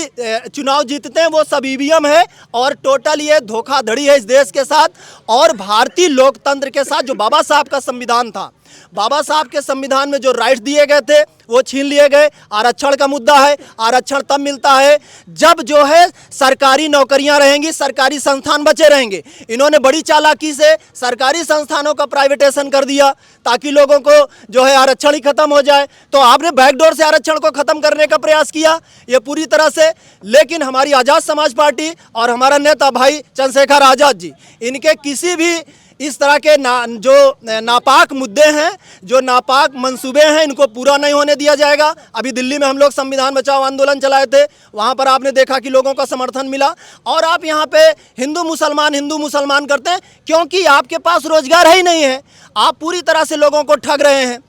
चुनाव जीतते हैं वो सब ईवीएम है, और टोटल ये धोखाधड़ी है इस देश के साथ और भारतीय लोकतंत्र के साथ। जो बाबा साहब का संविधान था, बाबा साहब के संविधान में जो राइट्स दिए गए थे वो छीन लिए गए। आरक्षण का मुद्दा है, आरक्षण तब मिलता है जब जो है सरकारी नौकरियां रहेंगी, सरकारी संस्थान बचे रहेंगे। इन्होंने बड़ी चालाकी से सरकारी संस्थानों का प्राइवेटाइजेशन कर दिया ताकि लोगों को जो है आरक्षण ही खत्म हो जाए। तो आपने बैकडोर से आरक्षण को खत्म करने का प्रयास किया ये पूरी तरह से। लेकिन हमारी आज़ाद समाज पार्टी और हमारा नेता भाई चंद्रशेखर आज़ाद जी, इनके किसी भी इस तरह के जो नापाक मुद्दे हैं, जो नापाक मंसूबे हैं, इनको पूरा नहीं होने दिया जाएगा। अभी दिल्ली में हम लोग संविधान बचाओ आंदोलन चलाए थे, वहाँ पर आपने देखा कि लोगों का समर्थन मिला। और आप यहाँ पे हिंदू मुसलमान करते हैं क्योंकि आपके पास रोजगार ही नहीं है, आप पूरी तरह से लोगों को ठग रहे हैं।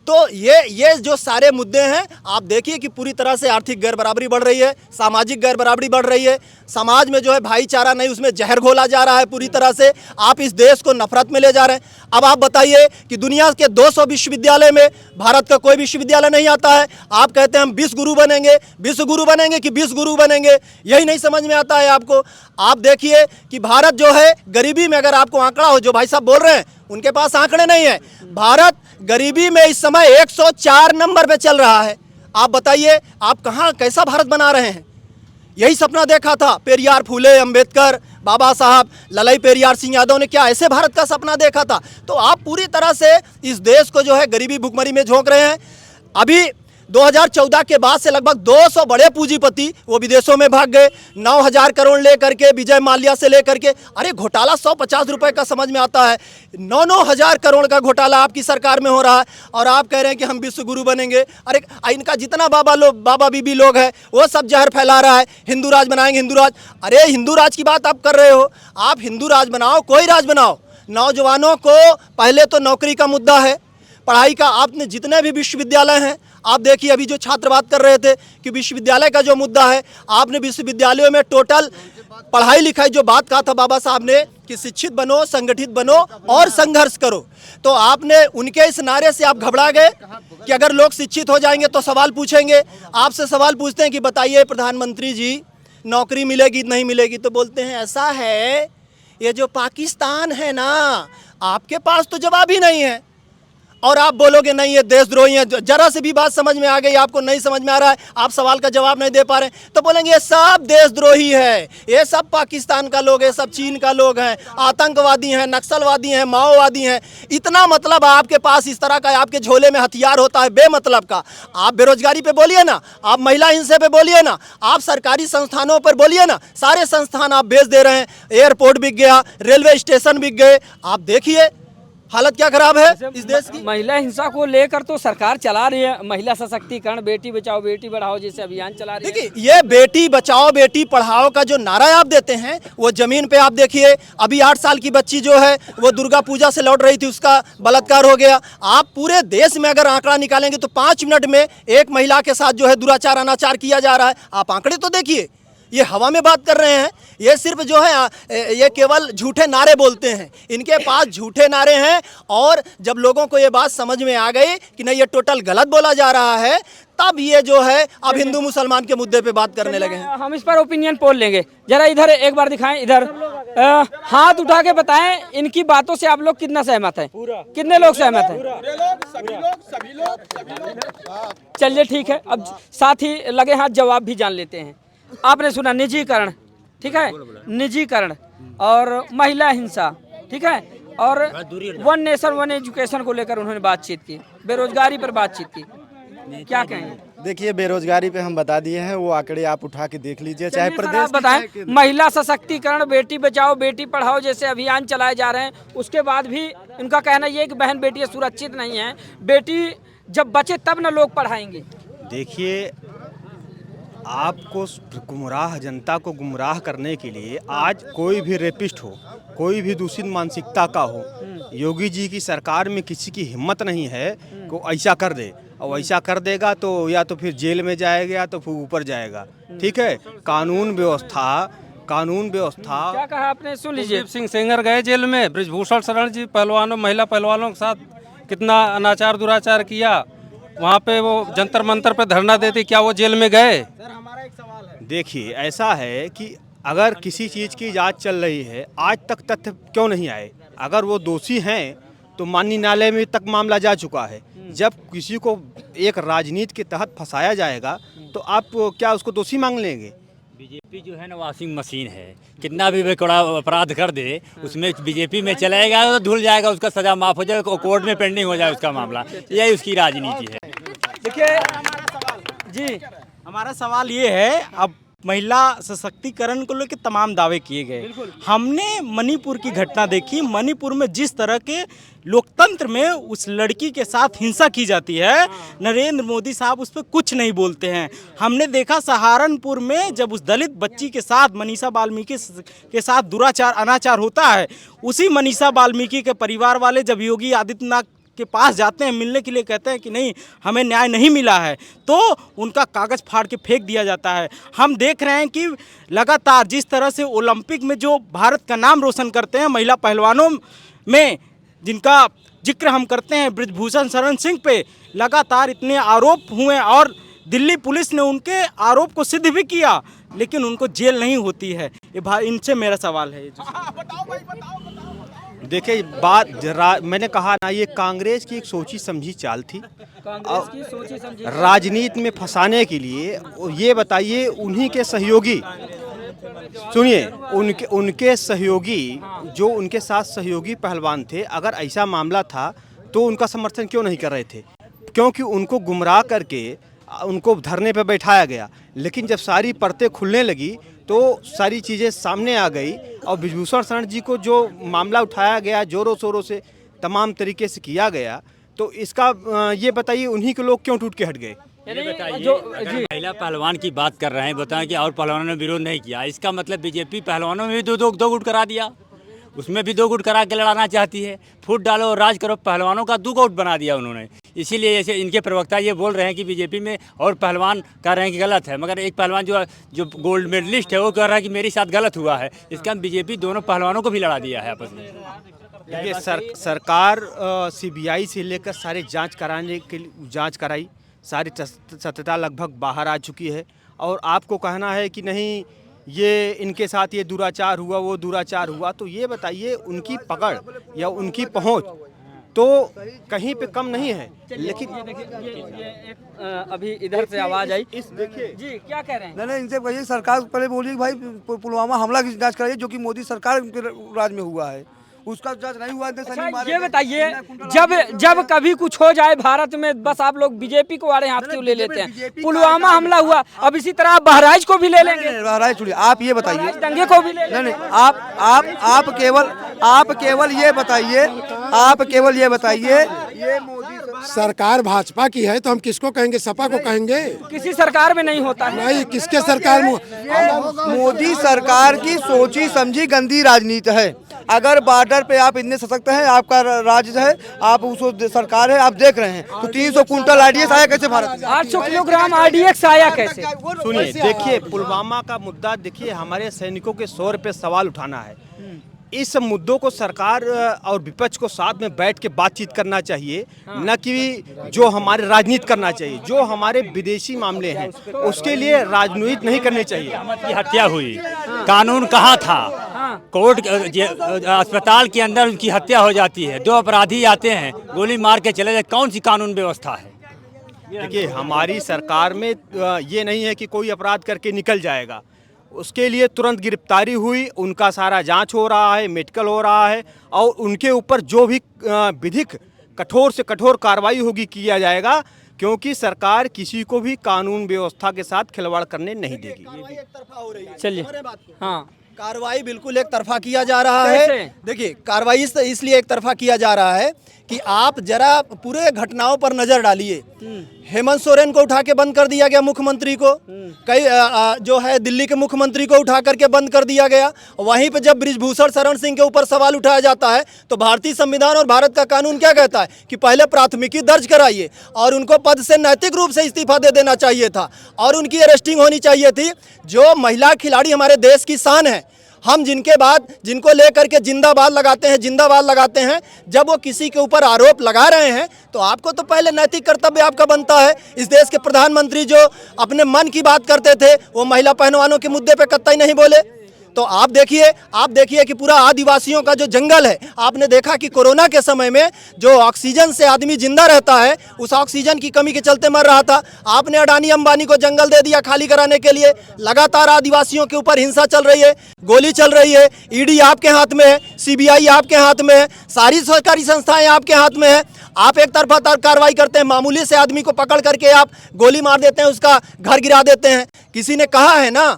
तो ये जो सारे मुद्दे हैं, आप देखिए कि पूरी तरह से आर्थिक गैर बराबरी बढ़ रही है, सामाजिक गैर बराबरी बढ़ रही है, समाज में जो है भाईचारा नहीं, उसमें जहर घोला जा रहा है पूरी तरह से। आप इस देश को नफरत में ले जा रहे हैं। अब आप बताइए कि दुनिया के 200 विश्वविद्यालय में भारत का कोई विश्वविद्यालय नहीं आता है। आप कहते हैं हम विश्व गुरु बनेंगे, विश्व गुरु बनेंगे कि विश्व गुरु बनेंगे, यही नहीं समझ में आता है आपको। आप देखिए कि भारत जो है गरीबी में, अगर आपको आंकड़ा हो, जो भाई साहब बोल रहे हैं उनके पास आंकड़े नहीं है, भारत गरीबी में इस समय 104 नंबर पे चल रहा है। आप बताइए आप कहाँ कैसा भारत बना रहे हैं। यही सपना देखा था पेरियार, फूले, अंबेडकर, बाबा साहब, ललाई पेरियार सिंह यादव ने, क्या ऐसे भारत का सपना देखा था। तो आप पूरी तरह से इस देश को जो है गरीबी भुखमरी में झोंक रहे हैं। अभी 2014 के बाद से लगभग 200 बड़े पूंजीपति वो विदेशों में भाग गए, 9000 करोड़ लेकर के, विजय माल्या से लेकर के। अरे घोटाला 150 रुपए का समझ में आता है, 9-9 हज़ार करोड़ का घोटाला आपकी सरकार में हो रहा है, और आप कह रहे हैं कि हम विश्व गुरु बनेंगे। अरे इनका जितना बाबा बीबी लोग है वो सब जहर फैला रहा है, हिंदू राज बनाएंगे, हिंदू राज। अरे हिंदू राज की बात आप कर रहे हो, आप हिंदू राज बनाओ, कोई राज बनाओ। नौजवानों को पहले तो नौकरी का मुद्दा है, पढ़ाई का। आपने जितने भी विश्वविद्यालय हैं, आप देखिए अभी जो छात्र बात कर रहे थे कि विश्वविद्यालय का जो मुद्दा है, आपने विश्वविद्यालयों में टोटल पढ़ाई लिखाई जो बात कहा था बाबा साहब ने कि शिक्षित बनो, संगठित बनो और संघर्ष करो, तो आपने उनके इस नारे से आप घबरा गए कि अगर लोग शिक्षित हो जाएंगे तो सवाल पूछेंगे। आपसे सवाल पूछते हैं कि बताइए प्रधानमंत्री जी नौकरी मिलेगी नहीं मिलेगी, तो बोलते हैं ऐसा है ये जो पाकिस्तान है ना, आपके पास तो जवाब ही नहीं है। और आप बोलोगे नहीं ये देशद्रोही है। जरा से भी बात समझ में आ गई, आपको नहीं समझ में आ रहा है, आप सवाल का जवाब नहीं दे पा रहे, तो बोलेंगे ये सब देशद्रोही है, ये सब पाकिस्तान का लोग है, सब चीन का लोग हैं, आतंकवादी हैं, नक्सलवादी हैं, माओवादी हैं। इतना मतलब आपके पास इस तरह का आपके झोले में हथियार होता है बेमतलब का। आप बेरोजगारी पे बोलिए ना, आप महिला हिंसा पे बोलिए ना, आप सरकारी संस्थानों पर बोलिए ना, सारे संस्थान आप बेच दे रहे हैं। एयरपोर्ट बिक गया, रेलवे स्टेशन बिक गए। आप देखिए हालत क्या खराब है इस देश की। महिला हिंसा को लेकर तो सरकार चला रही है, महिला सशक्तिकरण, बेटी बचाओ बेटी बढ़ाओ जैसे अभियान चला रही है। देखिए ये बेटी बचाओ बेटी पढ़ाओ का जो नारा आप देते हैं वो जमीन पे आप देखिए। अभी 8 साल की बच्ची जो है वो दुर्गा पूजा से लौट रही थी, उसका बलात्कार हो गया। आप पूरे देश में अगर आंकड़ा निकालेंगे तो 5 मिनट में एक महिला के साथ जो है दुराचार अनाचार किया जा रहा है। आप आंकड़े तो देखिए, ये हवा में बात कर रहे हैं। ये सिर्फ जो है ये केवल झूठे नारे बोलते हैं, इनके पास झूठे नारे हैं। और जब लोगों को ये बात समझ में आ गई कि नहीं ये टोटल गलत बोला जा रहा है, तब ये जो है अब हिंदू मुसलमान के मुद्दे पे बात करने लगे हैं। हम इस पर ओपिनियन पोल लेंगे। जरा इधर एक बार दिखाएं, इधर हाथ उठा के बताएं इनकी बातों से आप लोग कितना सहमत हैं? कितने लोग सहमत हैं? चलिए ठीक है, अब साथ ही लगे हाथ जवाब भी जान लेते हैं। आपने सुना निजीकरण, ठीक है, निजीकरण और महिला हिंसा, ठीक है, और वन नेशन वन एजुकेशन को लेकर उन्होंने बातचीत की, बेरोजगारी पर बातचीत की, क्या कहेंगे? देखिए बेरोजगारी पे हम बता दिए हैं, वो आंकड़े आप उठा के देख लीजिए, चाहे प्रदेश बताएं। महिला सशक्तिकरण, बेटी बचाओ बेटी पढ़ाओ जैसे अभियान चलाए जा रहे हैं, उसके बाद भी इनका कहना ये कि बहन बेटियां सुरक्षित नहीं है, बेटी जब बचे तब न लोग पढ़ाएंगे। देखिए आपको गुमराह, जनता को गुमराह करने के लिए आज कोई भी रेपिस्ट हो, कोई भी दूषित मानसिकता का हो, योगी जी की सरकार में किसी की हिम्मत नहीं है कि ऐसा कर दे। और ऐसा कर देगा तो या तो फिर जेल में जाएगा या तो फिर ऊपर जाएगा। ठीक है, कानून व्यवस्था क्या कहा आपने, सुन लीजिए। कुलदीप सिंह सेंगर गए जेल में, ब्रिजभूषण शरण जी पहलवानों, महिला पहलवानों के साथ कितना अनाचार दुराचार किया, वहाँ पे वो जंतर मंतर पे धरना देते, क्या वो जेल में गए? देखिए ऐसा है कि अगर किसी चीज़ की जांच चल रही है, आज तक तथ्य क्यों नहीं आए? अगर वो दोषी हैं तो माननीय न्यायालय में तक मामला जा चुका है। जब किसी को एक राजनीति के तहत फंसाया जाएगा तो आप क्या उसको दोषी मांग लेंगे? बीजेपी जो है ना वॉशिंग मशीन है, कितना भी बड़ा अपराध कर दे उसमें बीजेपी में चलाएगा तो धुल जाएगा, उसका सजा माफ हो जाएगा, कोर्ट में पेंडिंग हो जाए उसका मामला। यही उसकी राजनीति है। देखिए जी, हमारा सवाल ये है, अब महिला सशक्तिकरण को लेकर तमाम दावे किए गए। हमने मणिपुर की घटना देखी, मणिपुर में जिस तरह के लोकतंत्र में उस लड़की के साथ हिंसा की जाती है, नरेंद्र मोदी साहब उस पर कुछ नहीं बोलते हैं। हमने देखा सहारनपुर में जब उस दलित बच्ची के साथ, मनीषा वाल्मीकि के साथ दुराचार अनाचार होता है, उसी मनीषा वाल्मीकि के परिवार वाले जब योगी आदित्यनाथ के पास जाते हैं मिलने के लिए, कहते हैं कि नहीं हमें न्याय नहीं मिला है, तो उनका कागज़ फाड़ के फेंक दिया जाता है। हम देख रहे हैं कि लगातार जिस तरह से ओलंपिक में जो भारत का नाम रोशन करते हैं महिला पहलवानों में, जिनका जिक्र हम करते हैं ब्रिजभूषण शरण सिंह पे, लगातार इतने आरोप हुए और दिल्ली पुलिस ने उनके आरोप को सिद्ध भी किया, लेकिन उनको जेल नहीं होती है। ये भाई इनसे मेरा सवाल है। देखिए मैंने कहा ना, ये कांग्रेस की एक सोची समझी चाल थी, कांग्रेस की सोची समझी राजनीति में फंसाने के लिए। ये बताइए उन्हीं के सहयोगी, सुनिए, उनके सहयोगी जो उनके साथ सहयोगी पहलवान थे, अगर ऐसा मामला था तो उनका समर्थन क्यों नहीं कर रहे थे? क्योंकि उनको गुमराह करके उनको धरने पर बैठाया गया। लेकिन जब सारी परतें खुलने लगी तो सारी चीज़ें सामने आ गई और ब्रिजभूषण शरण जी को जो मामला उठाया गया, जोरों शोरों से तमाम तरीके से किया गया, तो इसका ये बताइए उन्हीं के लोग क्यों टूट के हट गए? ये बताइए, महिला पहलवान की बात कर रहे हैं, बताएं कि और पहलवानों ने विरोध नहीं किया, इसका मतलब बीजेपी पहलवानों में भी दो गुट करा दिया, उसमें भी 2 गुट करा के लड़ाना चाहती है। फूट डालो और राज करो, पहलवानों का 2 गुट बना दिया उन्होंने। इसीलिए ऐसे इनके प्रवक्ता ये बोल रहे हैं कि बीजेपी में और पहलवान कह रहे हैं कि गलत है, मगर एक पहलवान जो गोल्ड मेडलिस्ट है वो कह रहा है कि मेरे साथ गलत हुआ है। इसका बीजेपी दोनों पहलवानों को भी लड़ा दिया है आपस में। देखिए सरकार सीबीआई से लेकर सारे जांच कराने के लिए जांच कराई, सारी सत्यता लगभग बाहर आ चुकी है। और आपको कहना है कि नहीं ये इनके साथ ये दुराचार हुआ, वो दुराचार हुआ, तो ये बताइए उनकी पकड़ या उनकी पहुंच तो कहीं पे कम नहीं है। लेकिन अभी इधर से आवाज आई, इस देखिए जी क्या कह रहे हैं? नहीं, इनसे कहिए सरकार पहले बोली कि भाई पुलवामा हमला की जांच कराइए, जो कि मोदी सरकार के राज में हुआ है, उसका जांच नहीं हुआ। अच्छा, ये बताइए, जब कभी कुछ हो जाए भारत में, बस आप लोग बीजेपी को आड़े हाथ क्यों ले लेते हैं? पुलवामा हमला हुआ, अब इसी तरह आप बहराइच को भी ले लेंगे। बहराइच छोड़िए, आप ये बताइए, दंगे को भी ले नहीं, आप केवल ये बताइए, ये मोदी सरकार भाजपा की है तो हम किसको कहेंगे? सपा को कहेंगे? किसी सरकार में नहीं होता है। नहीं, किसके सरकार में? मोदी सरकार की सोची समझी गंदी राजनीति है। अगर बॉर्डर पे आप इतने सशक्त हैं, आपका राज्य है, आप उस सरकार है, आप देख रहे हैं, तो 300 कुंटल आरडीएक्स आया कैसे भारत में? 800 किलोग्राम आरडीएक्स आया कैसे? सुनिए, देखिए पुलवामा का मुद्दा, देखिए हमारे सैनिकों के शौर्य पे सवाल उठाना है। इस मुद्दों को सरकार और विपक्ष को साथ में बैठ के बातचीत करना चाहिए, न कि जो हमारे राजनीति करना चाहिए। जो हमारे विदेशी मामले हैं उसके लिए राजनीति नहीं करनी चाहिए। की हत्या हुई, कानून कहाँ था? कोर्ट अस्पताल के अंदर उनकी हत्या हो जाती है, 2 अपराधी आते हैं, गोली मार के चले जाए, कौन सी कानून व्यवस्था है? देखिए हमारी सरकार में ये नहीं है कि कोई अपराध करके निकल जाएगा, उसके लिए तुरंत गिरफ्तारी हुई, उनका सारा जांच हो रहा है, मेडिकल हो रहा है, और उनके ऊपर जो भी विधिक कठोर से कठोर कार्रवाई होगी किया जाएगा, क्योंकि सरकार किसी को भी कानून व्यवस्था के साथ खिलवाड़ करने नहीं देगी। चलिए, हाँ, कार्रवाई बिल्कुल एक तरफा किया जा रहा है। देखिए कार्रवाई इसलिए एक तरफा किया जा रहा है कि आप जरा पूरे घटनाओं पर नजर डालिए। हेमंत सोरेन को उठा के बंद कर दिया गया, मुख्यमंत्री को, कई जो है दिल्ली के मुख्यमंत्री को उठा करके बंद कर दिया गया। वहीं पे जब बृजभूषण शरण सिंह के ऊपर सवाल उठाया जाता है तो भारतीय संविधान और भारत का कानून क्या कहता है कि पहले प्राथमिकी दर्ज कराइए और उनको पद से नैतिक रूप से इस्तीफा दे देना चाहिए था और उनकी अरेस्टिंग होनी चाहिए थी। जो महिला खिलाड़ी हमारे देश की शान है, हम जिनको लेकर के जिंदाबाद लगाते हैं, जब वो किसी के ऊपर आरोप लगा रहे हैं तो आपको तो पहले नैतिक कर्तव्य आपका बनता है। इस देश के प्रधानमंत्री जो अपने मन की बात करते थे वो महिला पहलवानों के मुद्दे पे कतई नहीं बोले। तो आप देखिए कि पूरा आदिवासियों का जो जंगल है, आपने देखा कि कोरोना के समय में जो ऑक्सीजन से आदमी जिंदा रहता है, उस ऑक्सीजन की कमी के चलते मर रहा था। आपने अडानी अंबानी को जंगल दे दिया खाली कराने के लिए। लगातार आदिवासियों के ऊपर हिंसा चल रही है, गोली चल रही है, ईडी आपके हाथ में है, सीबीआई आपके हाथ में है, सारी सरकारी संस्थाएं आपके हाथ में है। आप एक तरफा कार्रवाई करते हैं, मामूली से आदमी को पकड़ करके आप गोली मार देते हैं, उसका घर गिरा देते हैं। किसी ने कहा है ना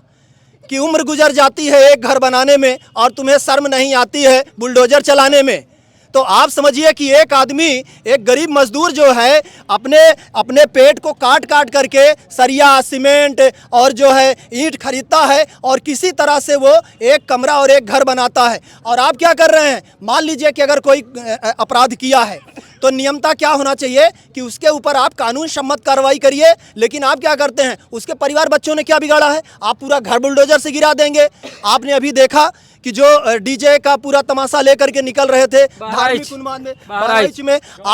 कि उम्र गुजर जाती है एक घर बनाने में और तुम्हें शर्म नहीं आती है बुलडोजर चलाने में। तो आप समझिए कि एक आदमी, एक गरीब मजदूर जो है अपने पेट को काट करके सरिया, सीमेंट और जो है ईंट खरीदता है और किसी तरह से वो एक कमरा और एक घर बनाता है। और आप क्या कर रहे हैं? मान लीजिए कि अगर कोई अपराध किया है तो नियमता क्या होना चाहिए कि उसके ऊपर आप कानून सम्मत कार्रवाई करिए, लेकिन आप क्या करते हैं? उसके परिवार बच्चों ने क्या बिगाड़ा है? आप पूरा घर बुलडोजर से गिरा देंगे। आपने अभी देखा कि जो डीजे का पूरा तमाशा लेकर के निकल रहे थे धार्मिक उन्माद में,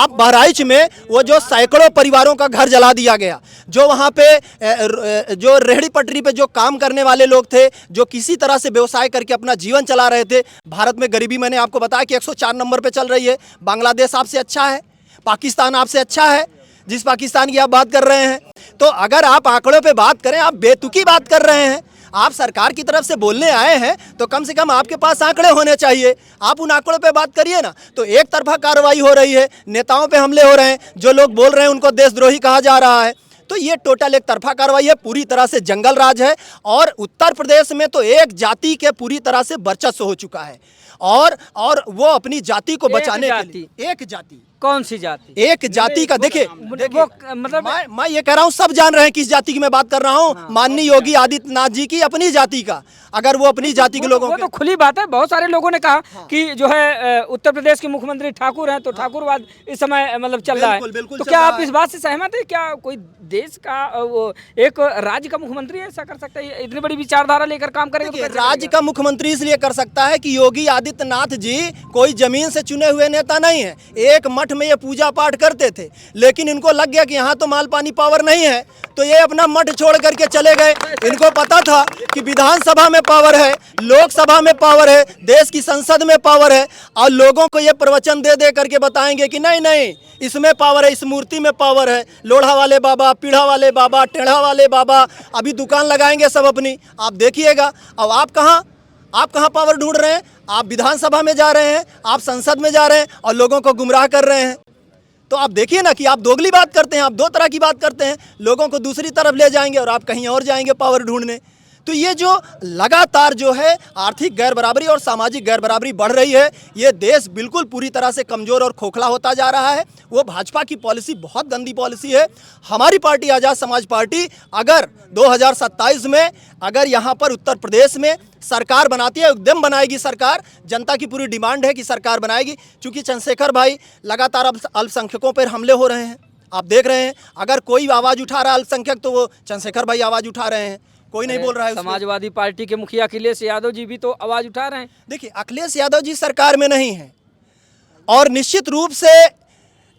बहराइच में वो जो सैकड़ों परिवारों का घर जला दिया गया। जो वहाँ पे जो रेहड़ी पटरी पे जो काम करने वाले लोग थे, जो किसी तरह से व्यवसाय करके अपना जीवन चला रहे थे। भारत में गरीबी, मैंने आपको बताया कि 104 नंबर पे चल रही है। बांग्लादेश आपसे अच्छा है, पाकिस्तान आपसे अच्छा है, जिस पाकिस्तान की आप बात कर रहे हैं। तो अगर आप आंकड़ों पे बात करें, आप बेतुकी बात कर रहे हैं। आप सरकार की तरफ से बोलने आए हैं तो कम से कम आपके पास आंकड़े होने चाहिए। आप उन आंकड़ों पे बात करिए ना। तो एक तरफा कार्रवाई हो रही है, नेताओं पे हमले हो रहे हैं, जो लोग बोल रहे हैं उनको देशद्रोही कहा जा रहा है। तो ये टोटल एक तरफा कार्रवाई है, पूरी तरह से जंगल राज है। और उत्तर प्रदेश में तो एक जाति के पूरी तरह से वर्चस्व हो चुका है और वो अपनी जाति को बचाने के लिए, एक जाति, कौन सी जाति? एक जाति का देखिए मतलब मैं ये कह रहा हूँ, सब जान रहे हैं किस जाति की मैं बात कर रहा हूँ। माननीय योगी आदित्यनाथ जी की अपनी जाति का, अगर वो अपनी जाति के लोगों को, तो खुली बात है। बहुत सारे लोगों ने कहा कि जो है उत्तर प्रदेश के मुख्यमंत्री ठाकुर हैं, तो ठाकुरवाद इस समय मतलब चल रहा है। तो क्या आप इस बात से सहमत है? क्या कोई देश का एक राज्य का मुख्यमंत्री ऐसा कर सकता है? इतनी बड़ी विचारधारा लेकर काम करेगा? राज्य का मुख्यमंत्री इसलिए कर सकता है कि योगी आदित्यनाथ जी कोई जमीन से चुने हुए नेता नहीं है। एक मठ में ये पूजा पाठ करते थे, लेकिन इनको लग गया कि यहाँ तो माल पानी पावर नहीं है, तो ये अपना मठ छोड़ करके चले गए। इनको पता था कि विधानसभा में पावर है, लोकसभा में पावर है, देश की संसद में पावर है, और लोगों को ये प्रवचन दे दे करके बताएंगे कि नहीं नहीं इसमें पावर है, इस मूर्ति में पावर है। लोढ़ा वाले बाबा, पीढ़ा वाले बाबा, टेढ़ा वाले बाबा अभी दुकान लगाएंगे सब अपनी, आप देखिएगा। अब आप कहाँ पावर ढूंढ रहे हैं? आप विधानसभा में जा रहे हैं, आप संसद में जा रहे हैं और लोगों को गुमराह कर रहे हैं। तो आप देखिए ना कि आप दोगली बात करते हैं, आप दो तरह की बात करते हैं, लोगों को दूसरी तरफ ले जाएंगे और आप कहीं और जाएंगे पावर ढूंढने। तो ये जो लगातार जो है आर्थिक गैर बराबरी और सामाजिक गैर बराबरी बढ़ रही है, ये देश बिल्कुल पूरी तरह से कमज़ोर और खोखला होता जा रहा है। वो भाजपा की पॉलिसी बहुत गंदी पॉलिसी है। हमारी पार्टी आज़ाद समाज पार्टी अगर 2027 में अगर यहाँ पर उत्तर प्रदेश में सरकार बनाती है, एकदम बनाएगी सरकार। जनता की पूरी डिमांड है कि सरकार बनाएगी, क्योंकि चंद्रशेखर भाई लगातार अल्पसंख्यकों पर हमले हो रहे हैं, आप देख रहे हैं। अगर कोई आवाज़ उठा रहा है अल्पसंख्यक तो वो चंद्रशेखर भाई आवाज़ उठा रहे हैं, कोई नहीं बोल रहा है। समाजवादी पार्टी के मुखिया अखिलेश यादव जी भी तो आवाज उठा रहे हैं। देखिए अखिलेश यादव जी सरकार में नहीं है, और निश्चित रूप से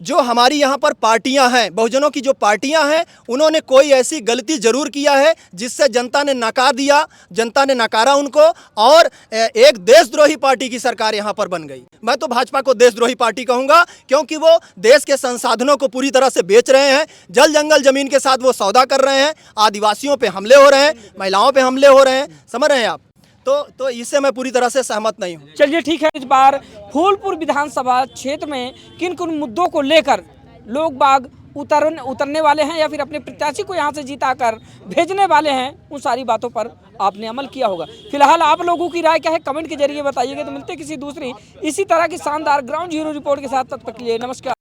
जो हमारी यहाँ पर पार्टियां हैं, बहुजनों की जो पार्टियां हैं, उन्होंने कोई ऐसी गलती जरूर किया है जिससे जनता ने नकार दिया, जनता ने नकारा उनको, और एक देशद्रोही पार्टी की सरकार यहाँ पर बन गई। मैं तो भाजपा को देशद्रोही पार्टी कहूँगा, क्योंकि वो देश के संसाधनों को पूरी तरह से बेच रहे हैं। जल जंगल जमीन के साथ वो सौदा कर रहे हैं, आदिवासियों पे हमले हो रहे हैं, महिलाओं पे हमले हो रहे हैं, समझ रहे हैं आप। तो इससे मैं पूरी तरह से सहमत नहीं हूँ। चलिए ठीक है, इस बार फूलपुर विधानसभा क्षेत्र में किन किन मुद्दों को लेकर लोग बाग उतरने वाले हैं या फिर अपने प्रत्याशी को यहाँ से जीताकर भेजने वाले हैं, उन सारी बातों पर आपने अमल किया होगा। फिलहाल आप लोगों की राय क्या है, कमेंट के जरिए बताइएगा। तो मिलते किसी दूसरी इसी तरह की शानदार ग्राउंड जीरो रिपोर्ट के साथ, तब तक के लिए नमस्कार।